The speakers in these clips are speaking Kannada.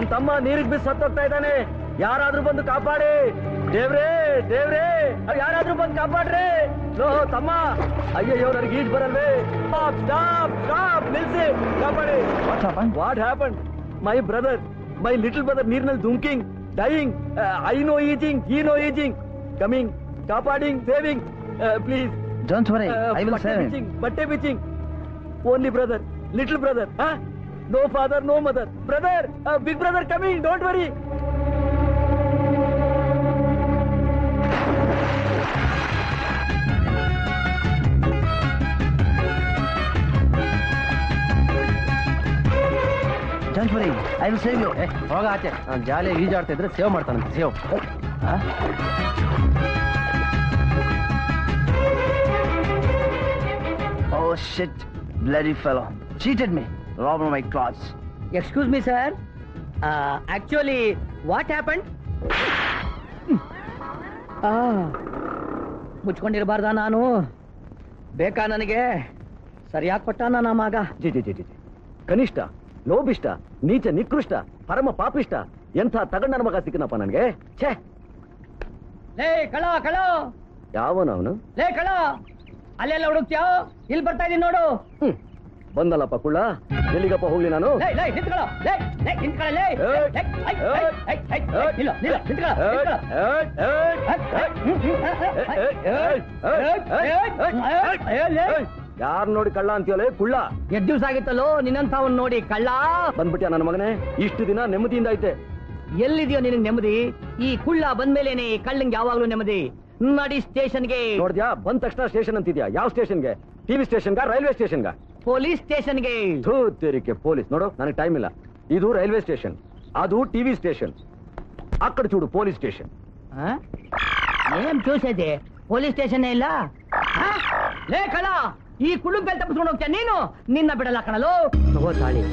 ನನ್ನ ತಮ್ಮ ನೀರಿಗೆ ಬಿದ್ದು ಸತ್ತೋಗ್ತಾ ಇದ್ದಾನೆ, ಯಾರಾದ್ರೂ ಬಂದು ಕಾಪಾಡಿ. ದೇವ್ರೇ ದೇವ್ರೇ, ಯಾರಾದ್ರೂ ಬಂದು ಕಾಪಾಡ್ರಿ. ತಮ್ಮ, ಅಯ್ಯಯ್ಯೋ ನನಗೆ ಈಜ್ ಬರಲ್ವೇ. ಸ್ಟಾಪ್ ನಿಲ್ಸಿ, ಕಾಪಾಡಿ. What happen? My brother, my little brother ನೀರಿನಲ್ಲಿ ಧುಂಕಿಂಗ್, ಡೈಯಿಂಗ್. ಐ ನೋ ಈಜಿಂಗ್, ಹಿ ನೋ ಈಜಿಂಗ್. ಕಮಿಂಗ್, ಕಾಪಾಡಿಂಗ್, saving. Please don't worry, I will save him. ಬಟ್ಟೆ ಬಿಚಿಂಗ್. Only brother, little brother. No father, no mother. Brother, big brother coming, don't worry. Don't worry, I will save you. ಹೋಗ ಆಚೆ. ನಾನು ಜಾಲಿಯಾಗಿ ಈಜಾಡ್ತಾ ಇದ್ರೆ ಸೇವ್ ಮಾಡ್ತಾನಂತೆ. Save. Oh shit, bloody fellow. Cheated me, robbed my clothes. Excuse me, sir. Actually, what happened? ಮುಚ್ಕೊಂಡಿರಬಾರ್ದ ನಾನು? ಬೇಕಾ ನನಗೆ? ಸರಿಯಾಗಿ ಕೊಟ್ಟಾನ ನಮ್ಮ ಮಗ. ಜಿ ಕನಿಷ್ಠ, ಲೋಭಿಷ್ಟ, ನೀಚ, ನಿಕೃಷ್ಟ, ಪರಮ ಪಾಪಿಷ್ಟ, ಎಂಥ ತಗಣ್ಣನ ಮಗ ಸಿಕ್ಕನಪ್ಪ ನನಗೆ. ಛೇ, ಲೇ ಕಳ, ಯಾವನವನು? ಲೇ ಕಳ, ಅಲ್ಲೆಲ್ಲ ಹುಡುಕ್ತ್ಯೋ? ಇಲ್ಲಿ ಬರ್ತಾ ಇದೀನಿ ನೋಡು. ಬಂದಲ್ಲಪ್ಪ ಕುಳ್ಳ, ಎಲ್ಲಿಗಪ್ಪ ಹೋಗ್ಲಿ ನಾನು? ಯಾರು ನೋಡಿ ಕಳ್ಳ ಅಂತೀಯಲೇ ಕುಳ್ಳ? ಎಷ್ಟ್ ದಿವ್ಸ ಆಗಿತ್ತಲ್ಲೋ ನಿನ್ನಂಥವನ್ ನೋಡಿ ಕಳ್ಳ. ಬಂದ್ಬಿಟ್ಟ ನನ್ನ ಮಗನೇ, ಇಷ್ಟು ದಿನ ನೆಮ್ಮದಿಯಿಂದ ಐತೆ. ಎಲ್ಲಿದೆಯೋ ನಿನಗೆ ನೆಮ್ಮದಿ? ಈ ಕುಳ್ಳ ಬಂದ್ಮೇಲೇನೆ ಕಳ್ಳಂಗೆ ಯಾವಾಗ್ಲೂ ನೆಮ್ಮದಿ. ನಡಿ ಸ್ಟೇಷನ್ಗೆ. ನೋಡ್ದ್ಯಾ, ಬಂದ ತಕ್ಷಣ ಸ್ಟೇಷನ್ ಅಂತಿದ್ಯಾ? ಯಾವ ಸ್ಟೇಷನ್ಗೆ? ಟಿವಿ ಸ್ಟೇಷನ್ಗ, ರೈಲ್ವೆ ಸ್ಟೇಷನ್ಗ? ಪೊಲೀಸ್ ಸ್ಟೇಷನ್ಗೆ. ತೇರಿಕೆ ಪೊಲೀಸ್. ನೋಡು, ನನಗೆ ಟೈಮ್ ಇಲ್ಲ. ಇದು ರೈಲ್ವೆ ಸ್ಟೇಷನ್, ಅದು ಟಿವಿ ಸ್ಟೇಷನ್. ಅಕ್ಕಡೆ చూడు ಪೊಲೀಸ್ ಸ್ಟೇಷನ್. ಏನ್ చూసేది? ಪೊಲೀಸ್ ಸ್ಟೇಷನ್ ಇಲ್ಲ. ಲೇ ಕಳ, ಈ ಕುಳ್ಳು ಬೆಲ್ ತಪ್ಪಿಸ್ಕೊಂಡು ಹೋಗ್ತೀಯ ನೀನು? ನಿನ್ನ ಬಿಡಲ್ಲ ಕಣಲು. ತಗೋ ತಾಳಿ.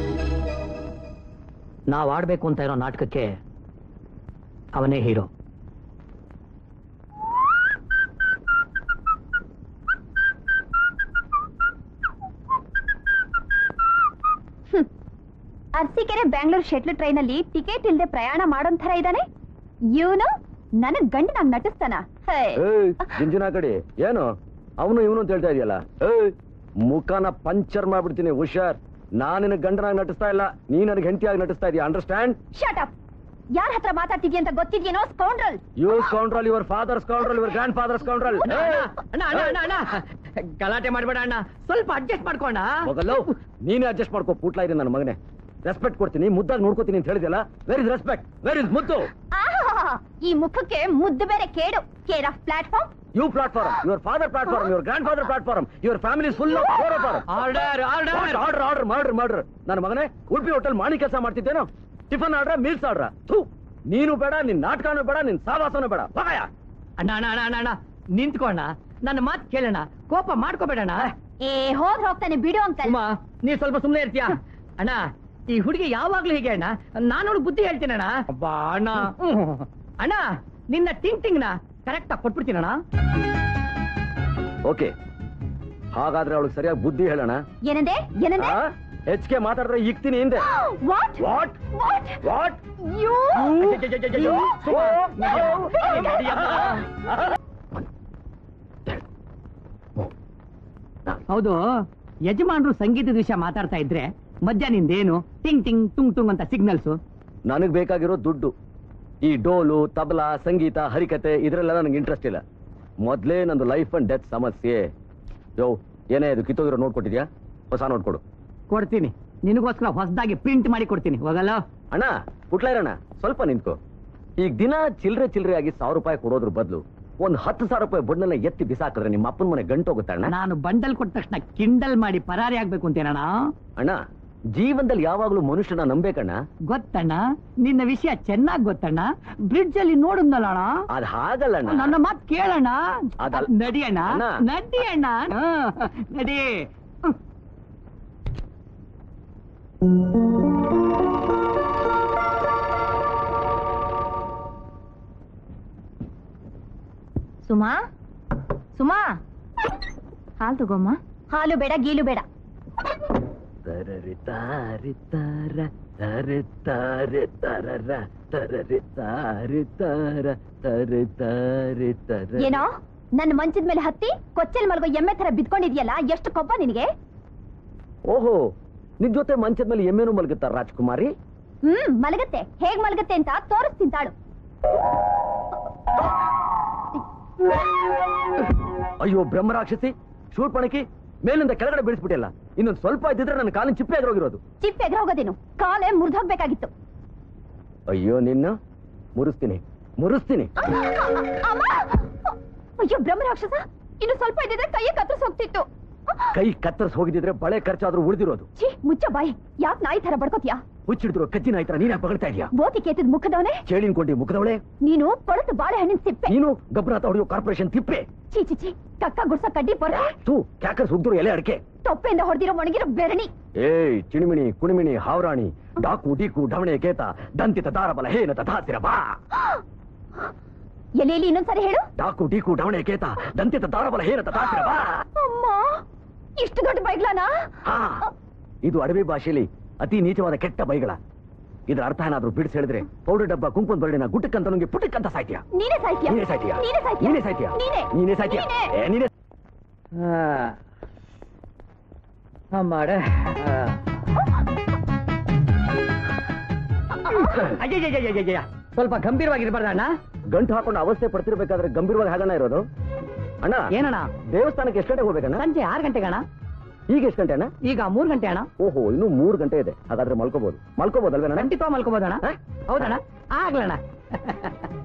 ನಾವ್ ಆಡ್ಬೇಕು ಅಂತ ಇರೋ ನಾಟಕಕ್ಕೆ ಅವನೇ hero. Arsikere Bangalore shuttle train ಅಲ್ಲಿ ಟಿಕೆಟ್ ಇಲ್ಲದೆ ಪ್ರಯಾಣ ಮಾಡೋಂಥರ ಇದ್ದಾನೆ ಇವನು. ನನಗ್ ಗಂಡನಾಗ್ ನಟಿಸ್ತಾನ? ಜಿಂಜಿನ ಕಡೆ ಏನು ಅವನು ಇವನು ಅಂತ ಹೇಳ್ತಾ ಇದೆಯಲ್ಲ? ಮುಖನ ಪಂಚರ್ ಮಾಡ್ಬಿಡ್ತೀನಿ, ಹುಷಾರ್. ನಾನಿನ ಗಂಡನಾಗಿ ನಟಿಸ್ತಾ ಇಲ್ಲ, ನೀ ನನಗೆ ಹೆಂಡತಿಯಾಗಿ ನಟಿಸ್ತಾ ಇದೀಯ. ಅಂಡರ್ಸ್ಟ್ಯಾಂಡ್? Shut up. ಯಾರ ಹತ್ರ ಮಾತಾಡ್ತಿದ್ಯ ಅಂತ ಗೊತ್ತಿದ್ಯೇನೋ? Scoundrel. You scoundrel, your father scoundrel, your grandfather scoundrel. ಗಲಾಟೆ ಮಾಡ್ಬೇಡ ಅಣ್ಣ, ಸ್ವಲ್ಪ ಅಡ್ಜಸ್ಟ್ ಮಾಡ್ಕೋಣ. ಹೋಗಲ್ಲ, ನೀನೇ ಅಡ್ಜಸ್ಟ್ ಮಾಡ್ಕೋ. ಪೂಟ್ಲಾ ಇದೆ ನನ್ನ ಮಗನೇ. ರೆಸ್ಪೆಕ್ಟ್ ಕೊಡ್ತೀನಿ, ಮುದ್ದಾಗಿ ನೋಡ್ಕೋತೀನಿ ಅಂತ ಹೇಳಿದೆಲ್ಲ. Where is respect? Where is ಮುದ್ದು? ಈ ಮುಖಕ್ಕೆ ಮುದ್ದು ಬೇರೆ ಕೇಡು. Care of platform. You platform, your father platform, your grandfather platform, your family full of order order murder. ನನ್ನ ಮಗನೇ, ಉಡುಪಿ ಹೋಟೆಲ್ ಮಾಡಿ ಕೆಲಸ ಮಾಡ್ತಿದ್ದೇನೋ? ಟಿಫನ್ ಆರ್ಡ್ರ, ಮೀಲ್ಸ್ ಆರ್ಡ್ರ? ನೀನು ಬೇಡ, ನಿನ್ ನಾಟಕನೂ ಬೇಡ, ನಿನ್ ಸಾವಾಸನೂ ಬೇಡ. ಭಯ. ಅಣ್ಣ ಅಣ್ಣ ಅಣ್ಣ ಅಣ್ಣ ನಿಂತ್ಕೋಣ, ನನ್ನ ಮಾತು ಕೇಳೋಣ, ಕೋಪ ಮಾಡ್ಕೋಬೇಡಣ್ಣ. ಹೋದ್ ಹೋಗ್ತಾನೆ ಬಿಡು ಅಂಕಲ್. ನೀ ಸ್ವಲ್ಪ ಸುಮ್ಮನೆ ಇರ್ತೀಯಾ? ಅಣ್ಣ, ಈ ಹುಡುಗಿ ಯಾವಾಗ್ಲೂ ಹೀಗೆ ಅಣ್ಣ. ನಾನು ಬುದ್ಧಿ ಹೇಳ್ತೀನಣ್ಣ. ಬಾ ಅಣ್ಣ. ಅಣ್ಣ, ನಿನ್ನ ಟಿಂಗ್ ನ ಕರೆಕ್ಟ್ ಆಗಿ ಕೊಟ್ಬಿಡ್ತೀನಣ್ಣ. ಓಕೆ, ಹಾಗಾದ್ರೆ ಅವಳಿಗೆ ಸರಿಯಾಗಿ ಬುದ್ಧಿ ಹೇಳೋಣ. ಏನಂದೆ? ಹೆಚ್ಚಿಗೆ ಮಾತಾಡಿದ್ರೆ ಇಕ್ತೀನಿ ಹಿಂದೆ. What what what what you ಹೌದು, ಯಜಮಾನ್ರು ಸಂಗೀತದ ವಿಷಯ ಮಾತಾಡ್ತಾ ಇದ್ರೆ ಮಧ್ಯ ನಿಂದೇನು ಟಿಂಗ್ ಟಿಂಗ್ ಟುಂಗ್ ಟುಂಗ್ ಅಂತ ಸಿಗ್ನಲ್ಸು? ನನಗ್ ಬೇಕಾಗಿರೋ ದುಡ್ಡು. ಈ ಡೋಲು, ತಬಲಾ, ಸಂಗೀತ, ಹರಿಕತೆ ಇದ್ರೆಲ್ಲ ನನಗೆ ಇಂಟ್ರೆಸ್ಟ್ ಇಲ್ಲ. ಮೊದ್ಲೇ ನಂದು ಲೈಫ್ ಅಂಡ್ ಡೆತ್ ಸಮಸ್ಯೆ. ಯೋ, ಏನೇ ಇದು ಕಿತ್ತೋಗಿರೋ ನೋಟ್ ಕೊಟ್ಟಿದ್ಯಾ? ಹೊಸ ನೋಟ್ ಕೊಡು. ಕೊಡ್ತೀನಿ, ನಿನಗೋಸ್ಕರ ಹೊಸದಾಗಿ ಪ್ರಿಂಟ್ ಮಾಡಿ ಕೊಡ್ತೀನಿ. ಹೋಗಲ್ಲ ಅಣ್ಣ, ಪುಟ್ಲ ಇರೋಣ, ಸ್ವಲ್ಪ ನಿಂತ್ಕೋ. ಈಗ ದಿನ ಚಿಲ್ರೆ ಆಗಿ 1000 ರೂಪಾಯಿ ಕೊಡೋದ್ರ ಬದಲು ಒಂದ್ 10,000 ರೂಪಾಯಿ ಬಣ್ಣನ ಎತ್ತಿ ಬಿಸಾಕಿದ್ರೆ ನಿಮ್ಮ ಅಪ್ಪನ ಮನೆ ಗಂಟೋಗುತ್ತೆ ಅಣ್ಣ. ನಾನು ಬಂಡಲ್ ಕೊಟ್ಟ ತಕ್ಷಣ ಕಿಂಡಲ್ ಮಾಡಿ ಪರಾರಿ ಆಗ್ಬೇಕು ಅಂತೇನಣ್ಣ? ಅಣ್ಣ, ಜೀವನದಲ್ಲಿ ಯಾವಾಗ್ಲೂ ಮನುಷ್ಯನ ನಂಬೇಕಣ್ಣ. ಗೊತ್ತಣ್ಣ, ನಿನ್ನ ವಿಷಯ ಚೆನ್ನಾಗ್ ಗೊತ್ತಣ್ಣ. ಬ್ರಿಡ್ಜ್ ಅಲ್ಲಿ ನೋಡಿದ್ನಲ್ಲಣ್ಣ. ಅದ್ ಹಾಗಲ್ಲಣ್ಣ, ನನ್ನ ಮಾತ್ ಕೇಳಣ್ಣ. ನಡಿಯಣ್ಣ, ನಡಿಯಣ್ಣ, ನಡಿ. ಸುಮಾ, ಸುಮಾ, ಹಾಲು ತಗೋಮ್ಮ. ಹಾಲು ಬೇಡ, ಗೀಲು ಬೇಡ. ತರರಿ ತಾರಿ ತಾರ ತರಿ ತಾರೆ ತರರ ತರರಿ ತಾರಿ ತಾರ ತರಿ ತಾರಿ ತರ. ಏನೋ ನನ್ನ ಮಂಚದ ಮೇಲೆ ಹತ್ತಿ ಕೊಚ್ಚಲ್ ಮಲ್ಗೋ ಎಮ್ಮೆ ತರ ಬಿದ್ಕೊಂಡಿದ್ಯಲ್ಲ, ಎಷ್ಟು ಕೊಬ್ಬ ನಿನಗೆ? ಓಹೋ, ನಿನ್ ಜೊತೆ ಮಂಚದ ಮೇಲೆ ಎಮ್ಮೆನೂ ಮಲಗುತ್ತಾರ ರಾಜ್ಕುಮಾರಿ? ಮಲಗತ್ತೆ. ಹೇಗ್ ಮಲಗತ್ತೆ ಅಂತ ತೋರಿಸ್ತೀನಿ ತಾಳು. ಅಯ್ಯೋ ಬ್ರಹ್ಮರಾಕ್ಷಸಿ, ಶೂರ್ಪಣಕಿ, ಮೇಲಿಂದ ಕೆಳಗಡೆ ಬೀಳಿಸ್ಬಿಟ್ಟಿಲ್ಲ. ಇನ್ನೊಂದು ಸ್ವಲ್ಪ ಇದ್ದಿದ್ರೆ ನನ್ನ ಕಾಲಿನ ಚಿಪ್ಪೆ ಎದುರೋಗಿರೋದು. ಚಿಪ್ಪೆ ಎದುರೋಗೋದೇನು, ಕಾಲೇ ಮುರಿದೋಗ್ಬೇಕಾಗಿತ್ತು. ಅಯ್ಯೋ ನಿನ್ನ ಮುರಿಸ್ತೀನಿ. ಅಯ್ಯೋ ಬ್ರಹ್ಮರಾಕ್ಷಸ, ಇನ್ನು ಸ್ವಲ್ಪ ಇದ್ದಿದ್ರೆ ಕೈಯ ಕತ್ತರಿಸ್ ಹೋಗ್ತಿತ್ತು. ಕೈ ಕತ್ತರಿಸ್ ಹೋಗಿದ್ರೆ ಬಳೆ ಖರ್ಚಾದ್ರೂ ಉಳಿದಿರೋದು. ಛೀ, ಮುಚ್ಚ ಬಾಯಿ. ಯಾಕೆ ನಾಯಿ ತರ ಬಡ್ಕೋತಿಯಾ? ಹುಚ್ಚಿಡಿದ್ರು ಕಜ್ಜಿನ ಆಯ್ತರ ನೀನ್ ಬಗಳ್ತಾ ಇದೀಯಾ? ಬೋತಿ ಕೇತಿದ್ ಮುಖದವನೇ, ಚೇಳಿನ್ಕೊಂಡಿ ಮುಖದವಳೆ ನೀನು ಕೊಳತು ಬಾಳೆಹಣ್ಣಿನ ಸಿಪ್ಪೆ. ನೀನು ಗಬ್ರಾತ ಹೊಡೆಯೋ ಕಾರ್ಪೊರೇಷನ್ ತಿಪ್ಪೆ. ಚೀ ಚಿ ಚಿ, ಕಕ್ಕ ಗುಡ್ಸ ಕಡ್ಡಿ ಬರ. ತೂ ಕ್ಯಾಕರ್ಸ್ ಹೋಗ್ದ್ರು ಎಲೆ ಅಡಕೆ. ತೊಪ್ಪೆಯಿಂದ ಹೊಡೆದಿರೋ ಒಣಗಿರೋ ಬೆರಣಿ. ಏಯ್ ಚಿಣಿಮಿಣಿ ಕುಣಿಮಿಣಿ ಹಾವರಾಣಿ ಡಾಕು ಡೀಕು ಡವಣೆ ಕೇತ ದಂತಿತ ದಾರಬಲ ಹೇನ ತಥಾಸಿರ ಬಾ. ಎಲೆಯಲ್ಲಿ ಇನ್ನೊಂದ್ಸರಿ ಹೇಳು. ಡಾಕು ಡೀಕು ಡವಣೆ ಕೇತ ದಂತಿತ ದಾರಬಲ ಹೇನ ತಥಾಸಿರ ಬಾ. ಅಮ್ಮ, ಇಷ್ಟು ದೊಡ್ಡ ಬೈಗ್ಲಾನ? ಇದು ಅಡವಿ ಭಾಷೆಯಲ್ಲಿ ಅತಿ ನೀಚವಾದ ಕೆಟ್ಟ ಬೈಗಳ. ಇದರ ಅರ್ಥ ಏನಾದ್ರೂ ಬಿಡಿಸಿ ಹೇಳಿದ್ರೆ ಪೌಡರ್ ಡಬ್ಬ ಕುಂಕುಮ ಬರಡಿನ ಗುಟ್ಟಕ್ಕಂತ ನಂಗೆ ಪುಟ್ಟಕ್ಕಂತ ಸಾಯ್ತೀಯ. ನೀನೇ ಸಾಯ್ತೀಯ. ನೀನೇ ಸಾಯ್ತೀಯ. ನೀನೇ ಸಾಯ್ತೀಯ. ನೀನೇ ಸಾಯ್ತೀಯ. ನೀನೇ. ನೀನೇ ಸಾಯ್ತೀಯ. ನೀನೇ. ಮಾಡ ಅಯ್ಯಯ್ಯಯ್ಯಯ್ಯಯ್ಯ, ಸ್ವಲ್ಪ ಗಂಭೀರವಾಗಿರ್ಬಾರ್ದ ಅಣ್ಣ? ಗಂಟು ಹಾಕೊಂಡು ಅವಸ್ಥೆ ಪಡ್ತಿರ್ಬೇಕಾದ್ರೆ ಗಂಭೀರವಾಗಿ ಹಾಗಣ್ಣ ಇರೋದು. ಅಣ್ಣ ಏನಣ್ಣ? ದೇವಸ್ಥಾನಕ್ಕೆ ಎಷ್ಟು ಗಂಟೆಗೆ ಹೋಗ್ಬೇಕಣ್ಣ? ಸಂಜೆ 6 ಗಂಟೆಗೆ ಅಣ್ಣ. ಈಗ ಎಷ್ಟು ಗಂಟೆ ಅಣ್ಣ? ಈಗ 3 ಗಂಟೆ ಅಣ್ಣ. ಓಹೋ, ಇನ್ನು 3 ಗಂಟೆ ಇದೆ. ಹಾಗಾದ್ರೆ ಮಲ್ಕೋಬಹುದಲ್ವೇನ? ಖಂಡಿತ ಮಲ್ಕೋಬೋದಣ್ಣ. ಹೌದಣ್ಣ, ಆಗ್ಲಣ್ಣ.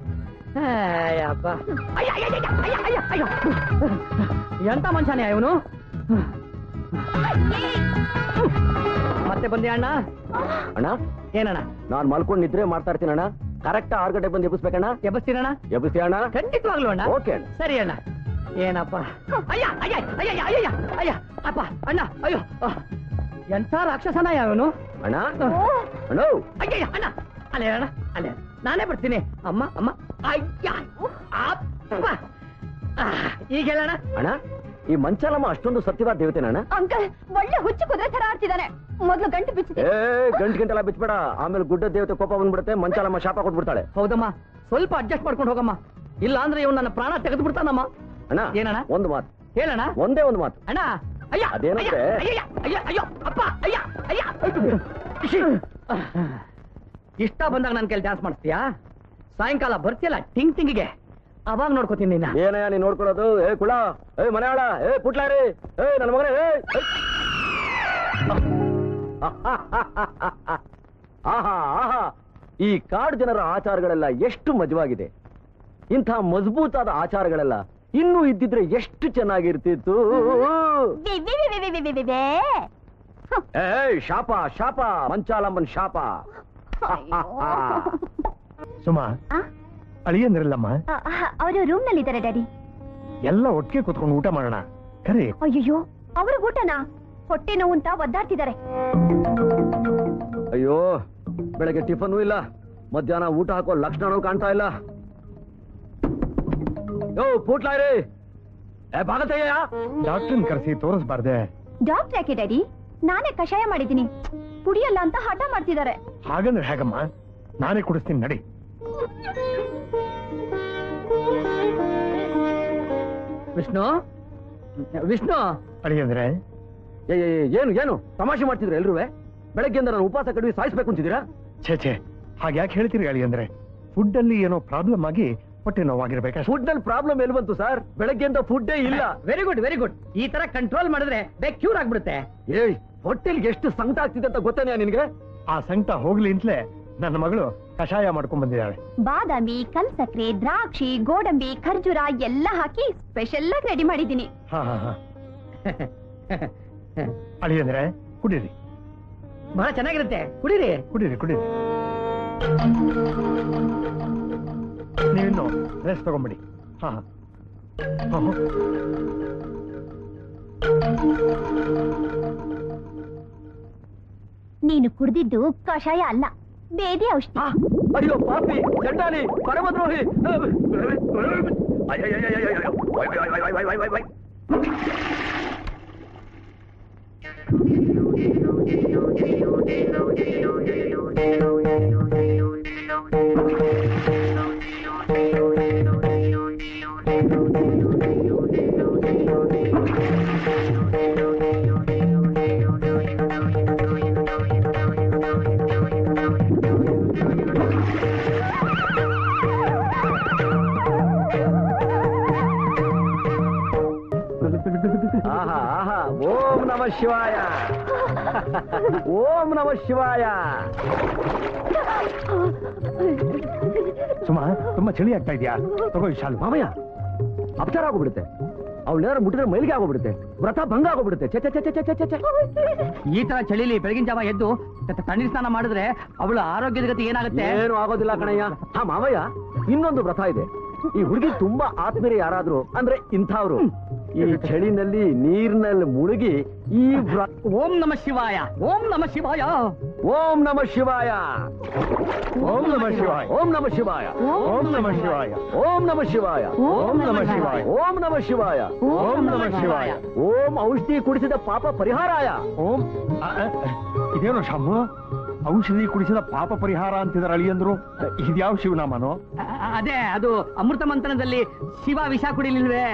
ಅಯ್ಯಪ್ಪ, ಎಂತ ಮನುಷ್ಯನೇ ಇವನು. ಮತ್ತೆ ಬಂದೆ ಅಣ್ಣ. ಅಣ್ಣ ಏನಣ್ಣ? ನಾನ್ ಮಲ್ಕೊಂಡು ನಿದ್ರೆ ಮಾಡ್ತಾ ಇರ್ತೀನಿ ಅಣ್ಣ. ಕರೆಕ್ಟ್ 6 ಗಂಟೆಗೆ ಬಂದು ಎಬ್ಬಿಸ್ಬೇಕಣ್ಣ. ಎಬ್ಬಿಸ್ತೀರಣ್ಣ? ಎಬ್ಬಿಸ್ತೀಯ ಅಣ್ಣ? ಖಂಡಿತವಾಗ್ಲು ಅಣ್ಣ. ಓಕೆ ಅಣ್ಣ. ಸರಿ ಅಣ್ಣ. ಏನಪ್ಪ? ಅಯ್ಯ ಅಯ್ಯ ಅಯ್ಯ ಅಯ್ಯ ಅಯ್ಯ ಅಪ್ಪ ಅಣ್ಣ, ಅಯ್ಯೋ ಎಂಥ ರಾಕ್ಷಸನ ಯಾವನು ಅಣ್ಣ. ಅಣ್ಣ ಅಯ್ಯ ಅಣ್ಣ, ಅಲ್ಲೇ ಅಣ್ಣ, ಅಲ್ಲೇ ನಾನೇ ಬರ್ತೀನಿ. ಅಮ್ಮ ಅಮ್ಮ, ಅಯ್ಯ ಅಪ್ಪ. ಈಗ ಹೇಳಣ್ಣ. ಅಣ್ಣ, ಈ ಮಂಚಾಲಮ್ಮ ಅಷ್ಟೊಂದು ಸತ್ಯವಾದ ದೇವತೆನ ಅಣ್ಣ? ಅಂಕಲ್, ಒಳ್ಳೆ ಹುಚ್ಚು ಕುದುರೆ ತರ ಆಡ್ತಿದ್ದಾನೆ. ಮೊದ್ಲು ಗಂಟು ಬಿಚ್ಚಿದೆ. ಗಂಟೆಲ್ಲ ಬಿಚ್ಬೇಡ, ಆಮೇಲೆ ಗುಡ್ಡ ದೇವತೆ ಕೋಪ ಬಂದ್ಬಿಡುತ್ತೆ, ಮಂಚಾಲಮ್ಮ ಶಾಪ ಕೊಟ್ಬಿಡ್ತಾಳೆ. ಹೌದಮ್ಮ, ಸ್ವಲ್ಪ ಅಡ್ಜಸ್ಟ್ ಮಾಡ್ಕೊಂಡು ಹೋಗಮ್ಮ, ಇಲ್ಲ ಅಂದ್ರೆ ಇವ್ನು ನನ್ನ ಪ್ರಾಣ ತೆಗೆದು ಬಿಡ್ತಾನಮ್ಮ. ಅಣ್ಣ ಏನಣ್ಣ? ಒಂದು ಮಾತು ಹೇಳಣ್ಣ. ಒಂದೇ ಒಂದು ಮಾತು ಅಣ್ಣ. ಅಯ್ಯ ಅದೇನಂದ್ರೆ? ಅಯ್ಯ ಅಯ್ಯ ಅಯ್ಯೋ ಅಪ್ಪ, ಅಯ್ಯ ಅಯ್ಯ. ಇಷ್ಟ ಬಂದಾಗ ನನ್ನ ಕೈಲಿ ಡ್ಯಾನ್ಸ್ ಮಾಡ್ತೀಯಾ? ಸಾಯಂಕಾಲ ಬರ್ತೀಯಲ್ಲ ಟಿಂಗ್ ಟಿಂಗಿಗೆ, ಅವಾಗ ನೋಡ್ಕೋತೀನಿ ನಿನ್ನ. ಏನಯ್ಯ ನೀನ್ ನೋಡ್ಕೊಳ್ಳೋದು? ಏ ಕುಳ, ಏ ಮನೆಯಾಳ, ಏ ಪುಟ್ಲಾರಿ, ಏ ನನ್ನ ಮಗನೇ, ಆಹಾ ಆಹಾ, ಈ ಕಾಡು ಜನರ ಆಚಾರಗಳೆಲ್ಲ ಎಷ್ಟು ಮಜವಾಗಿದೆ. ಇಂಥ ಮಜಬೂತಾದ ಆಚಾರಗಳೆಲ್ಲ ಇನ್ನೂ ಇದ್ದಿದ್ರೆ ಎಷ್ಟು ಚೆನ್ನಾಗಿರ್ತಿತ್ತು. ಏ ಶಾಪ ಶಾಪ, ಮಂಚಾಲಮ್ಮನ್ ಶಾಪ. ಸುಮಾ, ಅಳಿಯಂದ್ರಲ್ಲಮ್ಮ? ಅವರು ರೂಮ್ ನಲ್ಲಿ ಇದ್ದಾರೆ ಡ್ಯಾಡಿ. ಎಲ್ಲ ಒಟ್ಟಿಗೆ ಕುತ್ಕೊಂಡು ಊಟ ಮಾಡೋಣ. ಕರೆ. ಅಯ್ಯೋ, ಅವ್ರ ಊಟನಾ? ಹೊಟ್ಟೆ ನೋವು ಅಂತ ಒದ್ದಾಡ್ತಿದ್ದಾರೆ. ಅಯ್ಯೋ, ಬೆಳಗ್ಗೆ ಟಿಫನ್ ಇಲ್ಲ, ಮಧ್ಯಾಹ್ನ ಊಟ ಹಾಕೋ ಲಕ್ಷಣನೂ ಕಾಣ್ತಾ ಇಲ್ಲ. ಯೋ ಪುಟ್ಲಾರಿ, ಭಾಗತಯ್ಯ. ಡಾಕ್ಟರ್ನ ಕರೆಸಿ ತೋರಿಸ್ಬಾರ್ದೆ? ಡಾಕ್ಟರ್ ಯಾಕೆ ಡ್ಯಾಡಿ? ನಾನೇ ಕಷಾಯ ಮಾಡಿದ್ದೀನಿ, ಕುಡಿಯಲ್ಲ ಅಂತ ಹಠ ಮಾಡ್ತಿದ್ದಾರೆ. ಹಾಗಂದ್ರೆ ಹೇಗಮ್ಮ, ನಾನೇ ಕುಡಿಸ್ತೀನಿ ನಡಿ. ವಿಷ್ಣು, ವಿಷ್ಣು. ಅಳಿಯಂದ್ರೆ? ಏನು ಏನು ತಮಾಷೆ ಮಾಡ್ತಿದ್ರು ಎಲ್ರೂ? ಬೆಳಗ್ಗೆಯಿಂದ ನಾನು ಉಪವಾಸ ಕಡಿಮೆ ಸಾಯಿಸ್ಬೇಕು ಅಂತಿದ್ದೀರಾ? ಛೇ ಛೇ, ಹಾಗೆ ಯಾಕೆ ಹೇಳ್ತೀರಿ ಅಳಿಯಂದ್ರೆ? ಫುಡ್ ಅಲ್ಲಿ ಏನೋ ಪ್ರಾಬ್ಲಮ್ ಆಗಿ ಹೊಟ್ಟೆ ನೋವಾಗಿರ್ಬೇಕಾ? ಫುಡ್ ಅಲ್ಲಿ ಪ್ರಾಬ್ಲಮ್ ಎಲ್ಲಿ ಬಂತು ಸರ್? ಬೆಳಗ್ಗೆಯಿಂದ ಫುಡ್ಡೇ ಇಲ್ಲ. Very good very good. ಈ ತರ ಕಂಟ್ರೋಲ್ ಮಾಡಿದ್ರೆ ಬೇಗ ಕ್ಯೂರ್ ಆಗ್ಬಿಡುತ್ತೆ. ಏಯ್, ಹೊಟ್ಟೆಲ್ಗೆ ಎಷ್ಟು ಸಂಕಟ ಆಗ್ತಿದೆ ಅಂತ ಗೊತ್ತೇನೆ ನಿನ್ಗೆ? ಆ ಸಂಕಟ ಹೋಗ್ಲಿ ಅಂತಲೇ ನನ್ನ ಮಗಳು ಕಷಾಯ ಮಾಡ್ಕೊಂಡ್ ಬಂದಿದ್ದಾಳೆ. ಬಾದಾಮಿ, ಕಲ್ಸಕ್ರೆ, ದ್ರಾಕ್ಷಿ, ಗೋಡಂಬಿ, ಖರ್ಜೂರ ಎಲ್ಲ ಹಾಕಿ ಸ್ಪೆಷಲ್ ಆಗಿ ರೆಡಿ ಮಾಡಿದ್ದೀನಿ. ಹಾ ಹಾ ಹಾ. ಅಳಿಯಂದ್ರೆ ಕುಡೀರಿ. ಬಹಳ ಚೆನ್ನಾಗಿರುತ್ತೆ, ಕುಡೀರಿ. ಕುಡೀರಿ ಕುಡೀರಿ. ನೀವಿನ್ನು ರೆಸ್ಟ್ ತಗೊಂಬಿಡಿ. ಹಾ ಹಾ. ನೀನು ಕುಡ್ದಿದ್ದು ಕಷಾಯ ಅಲ್ಲ, ಬೇದಿ ಔಷಧಿ. ಅಯ್ಯೋ ಪಾಪಿ, ಚಂಡಾಲಿ, ಪರಮದ್ರೋಹಿ. ಆಹಾ ಆಹಾ ಓಂ ನಮಃ ಶಿವಾಯ ಓಂ ನಮಃ ಶಿವಾಯ. ಸುಮಾ ತುಂಬಾ ಚಳಿ ಆಗ್ತಾ ಇದೆಯಾ? ತಗೋ ಈ ಶಾಲು. ಮಾಮಯ್ಯ ಅಪಚಾರ ಆಗೋಗ್ಬಿಡುತ್ತೆ. ಅವಳೇನಾರು ಮುಟ್ಟಿದ್ರೆ ಮೈಲಿಗೆ ಆಗೋಗ್ಬಿಡುತ್ತೆ, ವ್ರತ ಭಂಗ ಆಗೋಗ್ಬಿಡುತ್ತೆ. ಚೆ ಚೆ ಚೆ ಚೆ ಚೆ ಚೆ. ಈ ತರ ಚಳಿಲಿ ಬೆಳಗಿನ ಜಾವ ಎದ್ದು ತಣ್ಣೀರ್ ಸ್ನಾನ ಮಾಡಿದ್ರೆ ಅವಳ ಆರೋಗ್ಯದ ಗತಿ ಏನಾಗುತ್ತೆ? ಏನು ಆಗೋದಿಲ್ಲ ಕಣಯ್ಯ. ಹಾ ಮಾಮಯ್ಯ, ಇನ್ನೊಂದು ವ್ರತ ಇದೆ. ಈ ಹುಡುಗಿ ತುಂಬಾ ಆತ್ಮೀಯ ಯಾರಾದ್ರೂ ಅಂದ್ರೆ ಇಂಥವ್ರು ಈ ಚಳಿನಲ್ಲಿ ನೀರಿನಲ್ಲಿ ಮುಳುಗಿ ಈ ಓಂ ನಮಃ ಶಿವಾಯ, ಓಂ ನಮಃ ಶಿವಾಯ, ಓಂ ನಮಃ ಶಿವಾಯ, ಓಂ ನಮಃ ಶಿವಾಯ, ಓಂ ನಮಃ ಶಿವಾಯ, ಓಂ ನಮಃ ಶಿವಾಯ, ಓಂ ನಮಃ ಶಿವಾಯ, ಓಂ ನಮಃ ಶಿವಾಯ, ಓಂ ನಮಃ ಶಿವಾಯ, ಓಂ ನಮಃ ಶಿವಾಯ, ಓಂ ಔಷಧಿ ಕುಡಿಸಿದ ಪಾಪ ಪರಿಹಾರಾಯ. ಓಂ ಇದೇನು ಶಾಮು? ಔಷಧಿ ಕುಡಿಸಿದ ಪಾಪ ಪರಿಹಾರ ಅಂತಿದಾರೆ ಅಳಿಯಂದ್ರು. ಇದ್ಯಾವ ಶಿವನಾಮನೋ? ಅದೇ ಅದು ಅಮೃತ ಮಂಥನದಲ್ಲಿ ಶಿವ ವಿಷ ಕುಡಿಲಿಲ್ವೇ?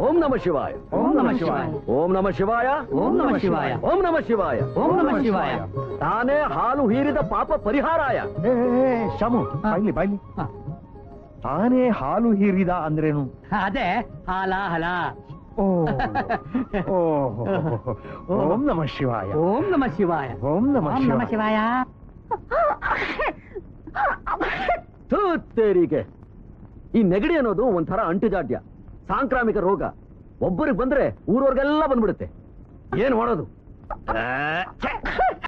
ಓಂ ನಮಃ ಶಿವಾಯ, ಓಂ ನಮಃ ಶಿವಾಯ, ಓಂ ನಮಃ ಶಿವಾಯ, ಓಂ ನಮಃ ಶಿವಾಯ, ಓಂ ನಮಃ ಶಿವಾಯ, ಓಂ ನಮಃ ಶಿವಾಯ. ತಾನೇ ಹಾಲು ಹೀರಿದ ಪಾಪ ಪರಿಹಾರಾಯ. ಶಾಮು ಬಾಯ್ಲಿ ಬಾಯ್ಲಿ. ತಾನೇ ಹಾಲು ಹೀರಿದ ಅಂದ್ರೇನು? ಅದೇ ಹಾಲ ಹಲ. ಓಂ ನಮಃ ಶಿವಾಯ, ಓಂ ನಮಃ ಶಿವಾಯ, ಓಂ ನಮಃ ಓಂ ನಮಃ ಶಿವಾಯ. ಶಿವಾಯ. ತೇರಿಗೆ ಈ ನೆಗಡಿ ಅನ್ನೋದು ಒಂಥರ ಅಂಟುಜಾಡ್ಯ, ಸಾಂಕ್ರಾಮಿಕ ರೋಗ. ಒಬ್ಬರಿಗೆ ಬಂದ್ರೆ ಊರವ್ರಿಗೆಲ್ಲ ಬಂದ್ಬಿಡುತ್ತೆ. ಏನ್ ಮಾಡೋದು? ಛೆ!